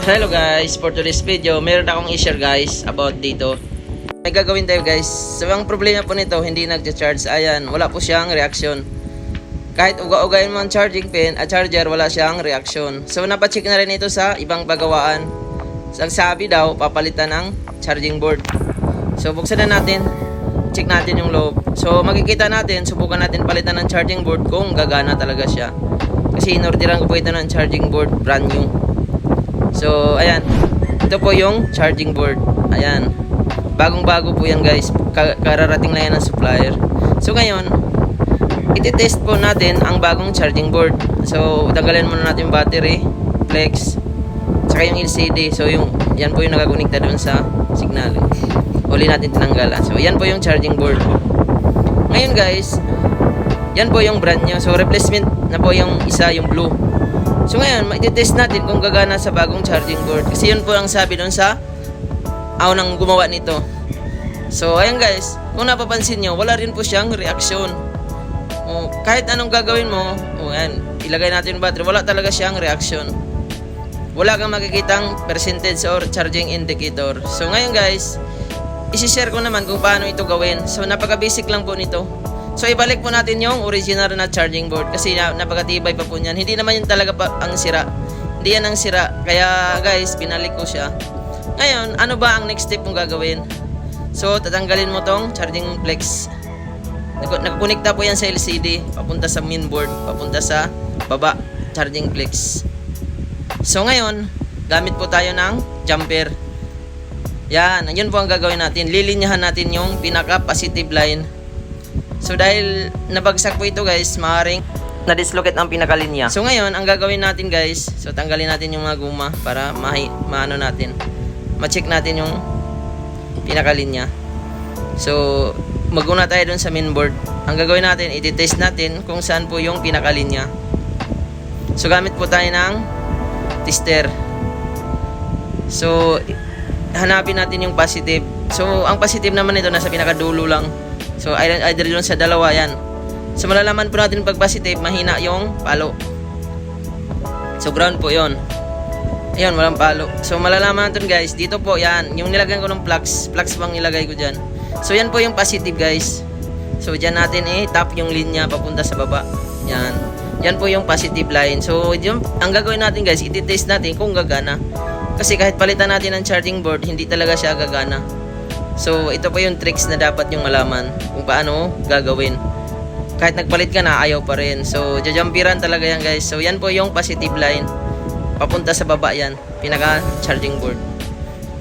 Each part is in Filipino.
Hello guys, for today's video, meron akong i-share guys about dito. May gagawin tayo guys. So ang problema po nito, hindi nagcha-charge. Ayan, wala po siyang reaction. Kahit uga-ugayin mo ang charging pin at charger, wala siyang reaction. So napacheck na rin ito sa ibang bagawaan. Ang sabi daw, papalitan ng charging board. So buksan na natin, check natin yung loob. So makikita natin, subukan natin palitan ng charging board kung gagana talaga siya. Kasi inorderan ko po ito ng charging board, brand new. So, ayan. Ito po yung charging board. Ayan. Bagong-bago po yan guys. Kararating na yan ng supplier. So, ngayon, iti-test po natin ang bagong charging board. So, tanggalin muna natin yung battery, flex, saka yung LCD. So, yan po yung nakakonekta doon sa signal. Uli natin tinanggalan. So, yan po yung charging board. Ngayon guys, yan po yung brand new. So, replacement na po yung isa, yung blue. So ngayon, i-test natin kung gagana sa bagong charging board. Kasi yun po ang sabi doon sa nang gumawa nito. So ayan guys, kung napapansin nyo, wala rin po siyang reaksyon. Kahit anong gagawin mo, ayan, ilagay natin yung battery, wala talaga siyang reaksyon. Wala kang makikitang percentage or charging indicator. So ngayon guys, isi-share ko naman kung paano ito gawin. So napaka-basic lang po nito. So ibalik po natin yung original na charging board kasi napakatibay pa po niyan. Hindi naman yun talaga ang sira. Hindi yan ang sira. Kaya guys, binalik ko siya. Ngayon, ano ba ang next step mong gagawin? So tatanggalin mo tong charging flex. Nakakonekta po yan sa LCD, papunta sa main board, papunta sa baba, charging flex. So ngayon, gamit po tayo ng jumper. Yan, yun po ang gagawin natin. Lilinyahan natin yung pinaka-positive line. So dahil nabagsak po ito guys, maaaring na-dislocate ang pinakalinya. So ngayon, ang gagawin natin guys, so tanggalin natin yung mga guma para maano natin, ma-check natin yung pinakalinya. So maguna tayo dun sa mainboard. Ang gagawin natin, iti-test natin kung saan po yung pinakalinya. So gamit po tayo ng tester. So hanapin natin yung positive. So ang positive naman ito nasa pinakadulo lang. So either doon sa dalawa yan. So malalaman po natin pag positive, mahina yung palo. So ground po yon. Ayun, walang palo. So malalaman natin guys, dito po yan, yung nilagyan ko ng flux bang nilagay ko dyan. So yan po yung positive guys. So dyan natin tap yung linya papunta sa baba. Yan. Yan po yung positive line. So yung, ang gagawin natin guys, iti-test natin kung gagana. Kasi kahit palitan natin ng charging board, hindi talaga siya gagana. So, ito po yung tricks na dapat yung malaman kung paano gagawin. Kahit nagpalit ka na, ayaw pa rin. So, jajampiran talaga yan guys. So, yan po yung positive line. Papunta sa baba yan. Pinaka-charging board.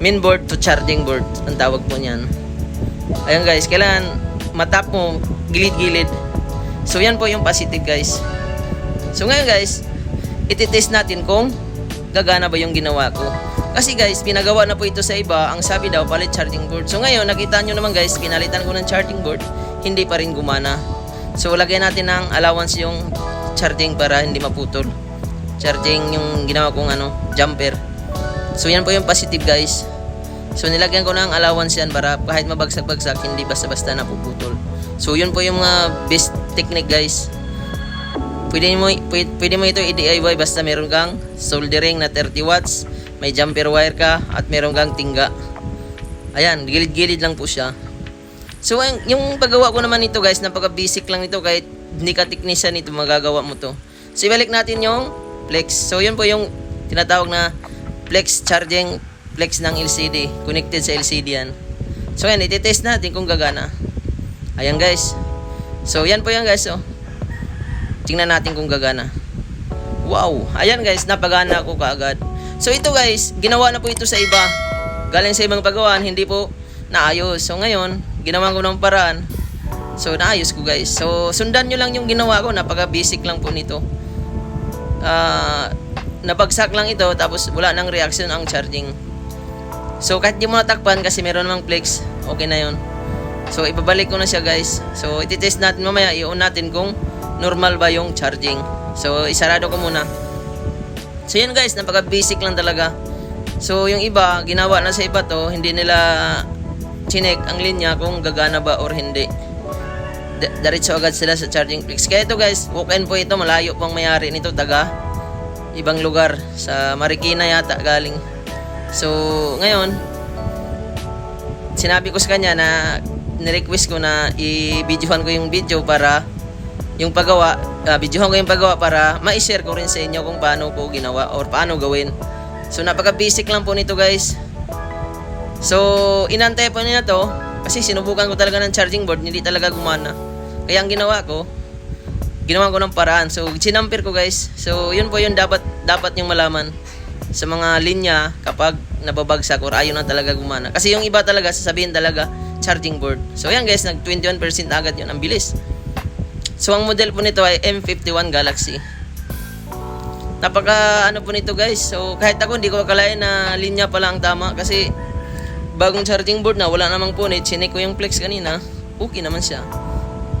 Main board to charging board. Ang tawag po niyan. Ayan guys, kailangan matap mo gilid-gilid. So, yan po yung positive guys. So, ngayon guys, iti-test natin kung gagana ba yung ginawa ko. Kasi guys, pinagawa na po ito sa iba. Ang sabi daw, palit charging board. So ngayon, nakita nyo naman guys, pinalitan ko ng charging board, hindi pa rin gumana. So lagyan natin ng allowance yung charging para hindi maputol. Charging yung ginawa kong jumper. So yan po yung positive guys. So nilagyan ko ng allowance yan para kahit mabagsak-bagsak, hindi basta-basta napuputol. So yun po yung mga best technique guys. Pwede mo ito i-DIY basta meron kang soldering na 30 watts. May jumper wire ka at meron kang tingga. Ayan, gilid-gilid lang po siya. So, yung paggawa ko naman nito guys, napaka-basic lang nito kahit hindi ka teknisyan nito, magagawa mo to. So, ibalik natin yung flex. So, yun po yung tinatawag na flex charging flex ng LCD. Connected sa LCD yan. So, yan, iti-test natin kung gagana. Ayan guys. So, yan po yan guys. Oh. Tingnan natin kung gagana. Wow! Ayan guys, napagana ko kaagad. So ito guys, ginawa na po ito sa iba. Galing sa ibang pagawaan, hindi po naayos. So ngayon, ginawa ko ng paraan. So naayos ko guys. So sundan nyo lang yung ginawa ko, napaka-basic lang po nito. Nabagsak lang ito, tapos wala nang reaction ang charging. So kahit di mo natakpan kasi meron namang flex, okay na yun. So ibabalik ko na siya guys. So iti-test natin mamaya, i-on natin kung normal ba yung charging. So isarado ko muna. So yun guys, napaka-basic lang talaga. So yung iba, ginawa na sa iba to, hindi nila chinek ang linya kung gagana ba or hindi. Diretso agad sila sa charging fix. Kaya ito guys, walk-in po ito, malayo pang mayari nito, taga ibang lugar, sa Marikina yata galing. So, ngayon, sinabi ko sa kanya na nirequest ko na i-videohan ko yung video para yung paggawa, videohan ko yung paggawa para ma-share ko rin sa inyo kung paano ko ginawa or paano gawin. So, napaka-basic lang po nito guys. So, inantay po niya to kasi sinubukan ko talaga ng charging board, hindi talaga gumana. Kaya ang ginawa ko ng paraan. So, sinampir ko guys. So, yun po yung dapat yung malaman sa mga linya kapag nababagsak or ayaw na talaga gumana. Kasi yung iba talaga, sasabihin talaga, charging board. So, yan guys, nag 21% agad yun. Ang bilis. So, ang model po nito ay M51 Galaxy. Napaka ano po nito guys. So, kahit ako hindi ko akalain na linya pala ang tama. Kasi, bagong charging board na, wala namang punit. Sinek ko yung flex kanina. Okay naman siya.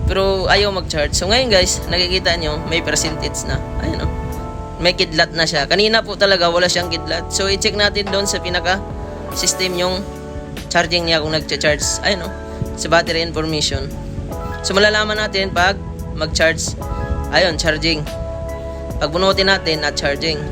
Pero, ayaw mag-charge. So, ngayon guys, nakikita nyo, may percentage na. Ayun o. May kidlat na siya. Kanina po talaga wala siyang kidlat. So i-check natin doon sa pinaka system yung charging niya kung nagcha-charge. Ayun sa battery information. So malalaman natin pag mag-charge. Ayun, charging. Pag bunutin natin, not charging.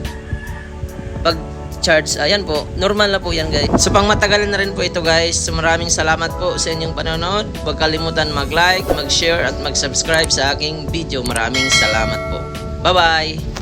Pag charge, ayan po, normal na po yan guys. So pang matagalan na rin po ito guys. So maraming salamat po sa inyong panonood. Huwag kalimutan mag-like, mag-share at mag-subscribe sa aking video. Maraming salamat po. Bye-bye!